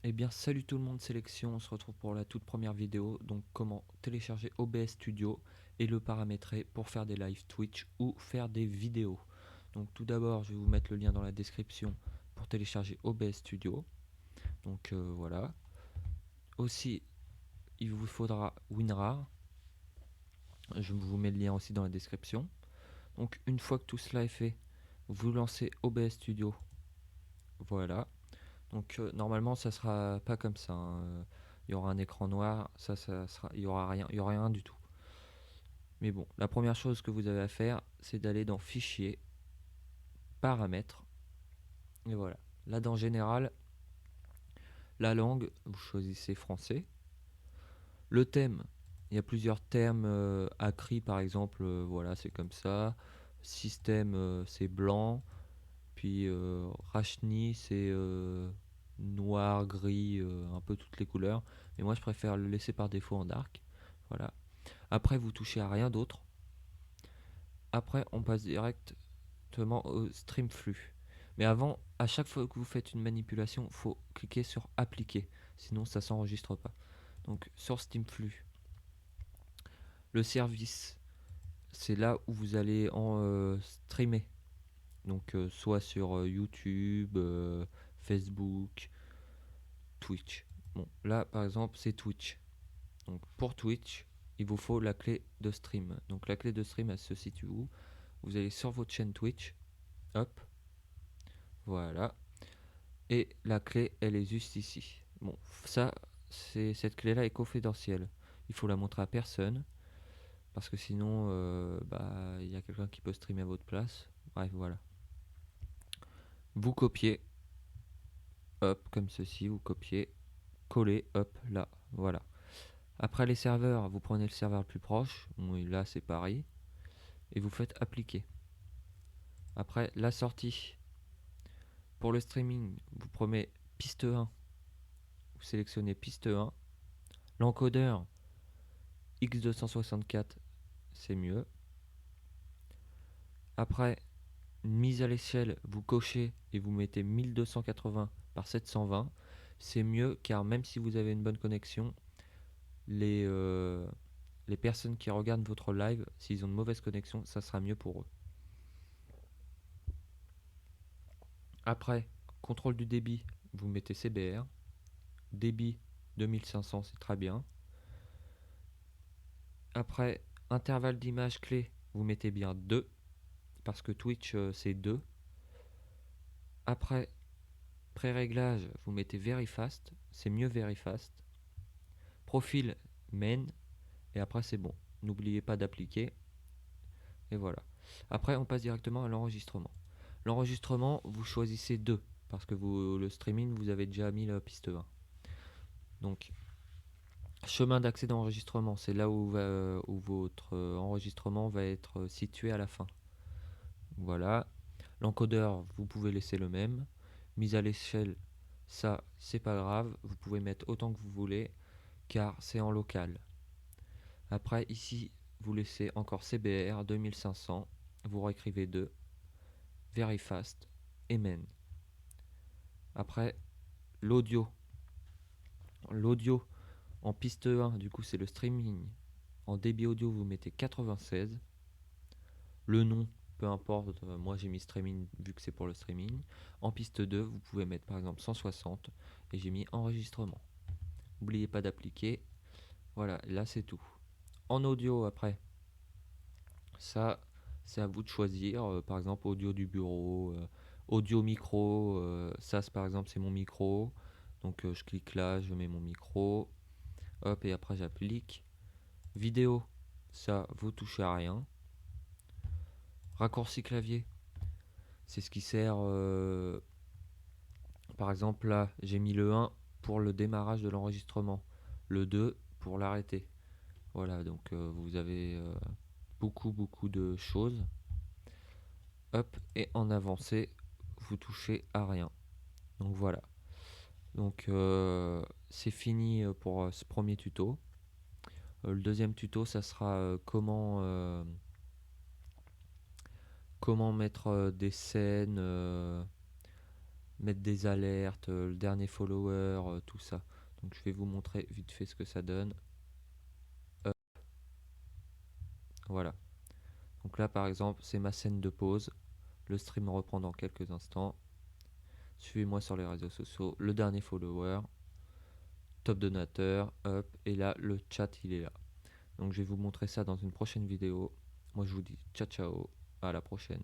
Eh bien, salut tout le monde, Sélection. On se retrouve pour la toute première vidéo. Donc, comment télécharger OBS Studio et le paramétrer pour faire des live Twitch ou faire des vidéos. Donc, tout d'abord, je vais vous mettre le lien dans la description pour télécharger OBS Studio. Donc, voilà. Aussi, il vous faudra WinRAR. Je vous mets le lien aussi dans la description. Donc, une fois que tout cela est fait, vous lancez OBS Studio. Voilà. Donc normalement ça sera pas comme ça, hein. Il y aura un écran noir, ça sera, il y aura rien du tout. Mais bon, la première chose que vous avez à faire, c'est d'aller dans Fichier, Paramètres, et voilà. Là dans Général, la langue, vous choisissez Français. Le thème, il y a plusieurs thèmes. Acri par exemple, voilà, c'est comme ça. Système, c'est blanc. Puis Rachni, c'est noir, gris, un peu toutes les couleurs. Mais moi, je préfère le laisser par défaut en dark. Voilà. Après, vous touchez à rien d'autre. Après, on passe directement au stream flux. Mais avant, à chaque fois que vous faites une manipulation, il faut cliquer sur appliquer. Sinon, ça s'enregistre pas. Donc, sur stream flux, le service, c'est là où vous allez streamer. Donc, soit sur YouTube, Facebook, Twitch. Bon, là par exemple c'est Twitch. Donc pour Twitch, il vous faut la clé de stream. Donc la clé de stream elle se situe où? Vous allez sur votre chaîne Twitch, hop, voilà. Et la clé elle est juste ici. Bon, ça, cette clé là est confidentielle. Il faut la montrer à personne parce que sinon il y a quelqu'un qui peut streamer à votre place. Bref, voilà. Vous copiez, hop, comme ceci, vous copiez, collez, hop, là, voilà. Après les serveurs, vous prenez le serveur le plus proche, oui, là c'est Paris, et vous faites appliquer. Après la sortie, pour le streaming, vous prenez piste 1, vous sélectionnez piste 1, l'encodeur X264, c'est mieux. Après, mise à l'échelle, vous cochez et vous mettez 1280 par 720, c'est mieux car même si vous avez une bonne connexion, les, euh, les personnes qui regardent votre live, s'ils ont de mauvaise connexion, ça sera mieux pour eux. Après, contrôle du débit, vous mettez CBR. Débit 2500, c'est très bien. Après, intervalle d'image clé, vous mettez bien 2, parce que Twitch c'est 2. Après, pré-réglage, vous mettez Very Fast, c'est mieux Very Fast. Profil, main, et après c'est bon. N'oubliez pas d'appliquer, et voilà. Après, on passe directement à l'enregistrement. L'enregistrement, vous choisissez 2, parce que le streaming, vous avez déjà mis la piste 1. Donc, chemin d'accès d'enregistrement, c'est là où votre enregistrement va être situé à la fin. Voilà. L'encodeur, vous pouvez laisser le même. Mise à l'échelle, ça, c'est pas grave. Vous pouvez mettre autant que vous voulez, car c'est en local. Après, ici, vous laissez encore CBR 2500. Vous réécrivez 2. Very fast et main. Après, l'audio. L'audio en piste 1, du coup, c'est le streaming. En débit audio, vous mettez 96. Le nom, peu importe, moi j'ai mis streaming vu que c'est pour le streaming. En piste 2, vous pouvez mettre par exemple 160 et j'ai mis enregistrement. N'oubliez pas d'appliquer. Voilà, là c'est tout. En audio après, ça c'est à vous de choisir. Par exemple, audio du bureau, audio micro. Ça, par exemple, c'est mon micro. Donc je clique là, je mets mon micro. Hop, et après j'applique. Vidéo, ça vous touchez à rien. Raccourci clavier, c'est ce qui sert. Par exemple, là, j'ai mis le 1 pour le démarrage de l'enregistrement, le 2 pour l'arrêter. Voilà, donc vous avez beaucoup de choses. Hop, et en avancée, vous touchez à rien. Donc voilà. Donc c'est fini pour ce premier tuto. Le deuxième tuto, ça sera comment mettre des scènes, mettre des alertes, le dernier follower, tout ça. Donc je vais vous montrer vite fait ce que ça donne. Hop, voilà. Donc là par exemple c'est ma scène de pause. Le stream reprend dans quelques instants. Suivez-moi sur les réseaux sociaux. Le dernier follower, top donateur, hop, et là le chat il est là. Donc je vais vous montrer ça dans une prochaine vidéo. Moi je vous dis ciao ciao, à la prochaine.